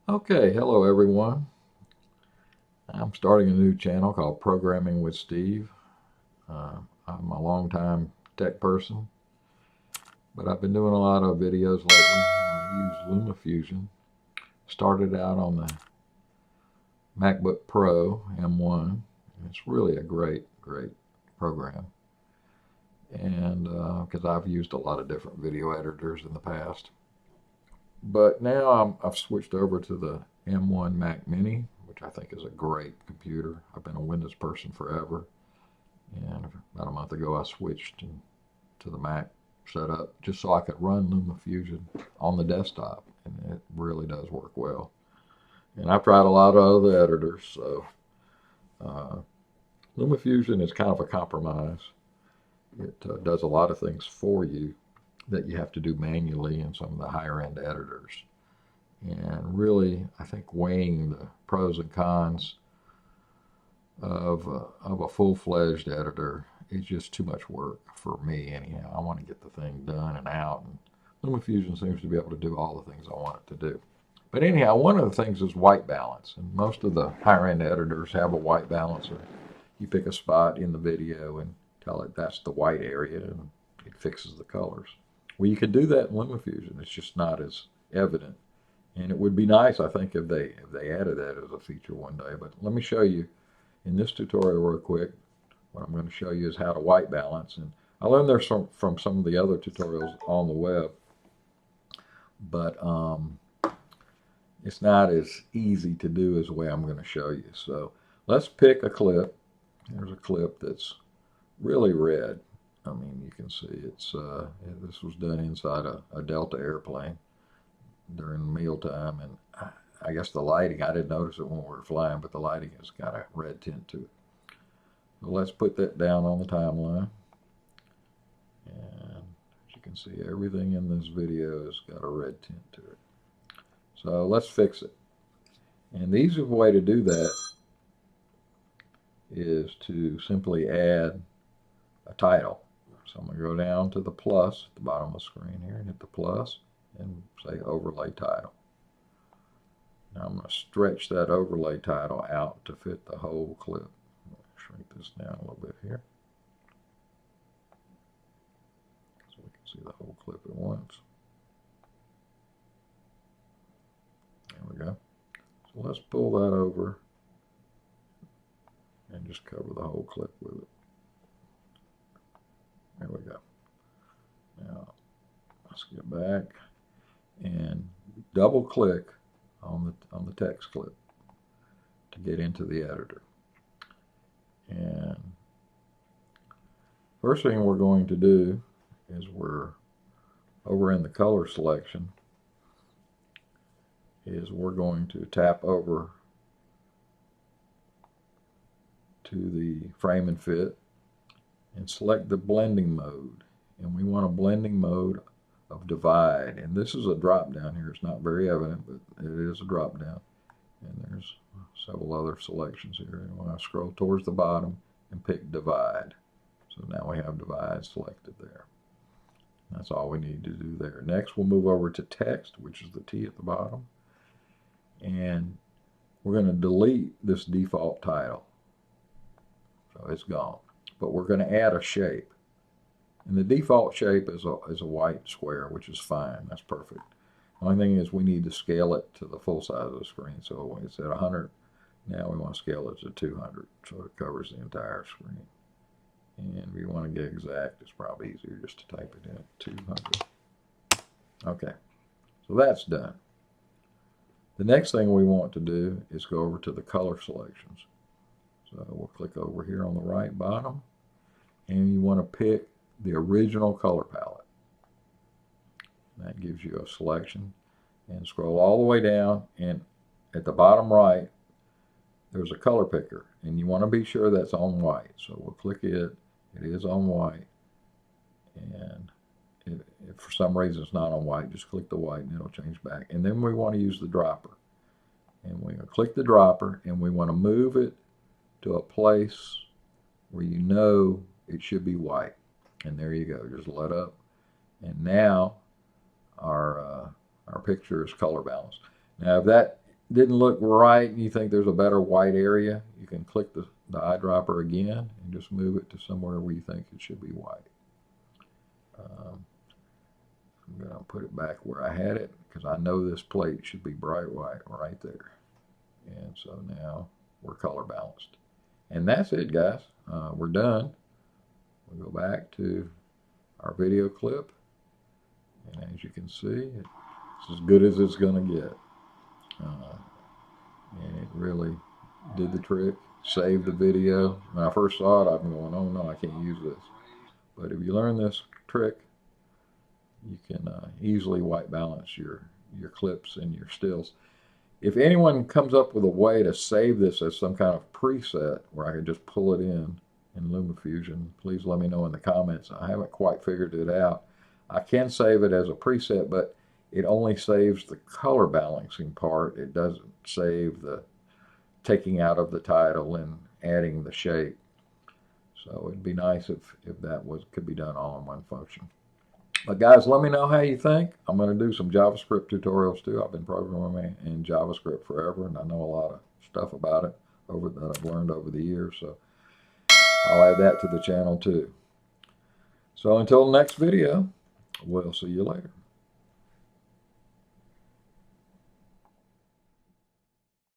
Okay, hello everyone. I'm starting a new channel called Programming with Steve. I'm a longtime tech person, but I've been doing a lot of videos lately. I use Lumafusion. Started out on the MacBook Pro M1. It's really a great program. And because I've used a lot of different video editors in the past. But now I've switched over to the M1 Mac Mini, which I think is a great computer. I've been a Windows person forever. And about a month ago, I switched to the Mac setup just so I could run Lumafusion on the desktop. And it really does work well. And I've tried a lot of other editors, so uh, Lumafusion is kind of a compromise. It does a lot of things for you that you have to do manually in some of the higher end editors. And really, I think weighing the pros and cons of a full-fledged editor is just too much work for me anyhow. I want to get the thing done and out, and Lumafusion seems to be able to do all the things I want it to do. But anyhow, one of the things is white balance, and most of the higher-end editors have a white balancer. You pick a spot in the video and tell it that's the white area, and it fixes the colors. Well, you can do that in Lumafusion. It's just not as evident. And it would be nice, I think, if they added that as a feature one day. But let me show you in this tutorial real quick. What I'm going to show you is how to white balance. And I learned this from some of the other tutorials on the web. But it's not as easy to do as the way I'm going to show you. So let's pick a clip. Here's a clip that's really red. I mean, you can see it's this was done inside a Delta airplane during mealtime, and I guess the lighting, I didn't notice it when we were flying, but the lighting has got a red tint to it. So let's put that down on the timeline. And as you can see, everything in this video has got a red tint to it. So let's fix it. And the easiest way to do that is to simply add a title. So I'm going to go down to the plus at the bottom of the screen here and hit the plus and say overlay title. Now I'm going to stretch that overlay title out to fit the whole clip. Shrink this down a little bit here so we can see the whole clip at once. There we go. So let's pull that over and just cover the whole clip with it. There we go. Now let's get back and double click on the text clip to get into the editor. And first thing we're going to do is we're over in the color selection is we're going to tap over to the frame and fit and select the blending mode. And we want a blending mode of divide. And this is a drop down here. It's not very evident, but it is a drop down. And there's several other selections here. And when I scroll towards the bottom and pick divide. So now we have divide selected there. That's all we need to do there. Next, we'll move over to text, which is the T at the bottom. And we're going to delete this default title. So it's gone. But we're going to add a shape. And the default shape is a white square, which is fine. That's perfect. The only thing is we need to scale it to the full size of the screen. So when it's at 100, now we want to scale it to 200 so it covers the entire screen. And if you want to get exact, it's probably easier just to type it in at 200. Okay, so that's done. The next thing we want to do is go over to the color selections. So we'll click over here on the right bottom, and you want to pick the original color palette. That gives you a selection, and scroll all the way down, and at the bottom right there's a color picker, and you want to be sure that's on white. So we'll click it. It is on white, and if for some reason it's not on white, just click the white and it'll change back. And then we want to use the dropper, and we're going to click the dropper, and we want to move it to a place where you know it should be white. And there you go, just let up. And now our picture is color balanced. Now if that didn't look right and you think there's a better white area, you can click the eyedropper again and just move it to somewhere where you think it should be white. I'm going to put it back where I had it because I know this plate should be bright white right there. And so now we're color balanced. And that's it, guys. We're done. We'll go back to our video clip. And as you can see, it's as good as it's going to get. And it really did the trick. Saved the video. When I first saw it, I'm going, oh no, I can't use this. But if you learn this trick, you can easily white balance your clips and your stills. If anyone comes up with a way to save this as some kind of preset where I can just pull it in Lumafusion, please let me know in the comments. I haven't quite figured it out. I can save it as a preset, but it only saves the color balancing part. It doesn't save the taking out of the title and adding the shape. So it'd be nice if that could be done all in one function. But guys, let me know how you think. I'm going to do some JavaScript tutorials too. I've been programming in JavaScript forever, and I know a lot of stuff about it that I've learned over the years. So I'll add that to the channel too. So until the next video, we'll see you later.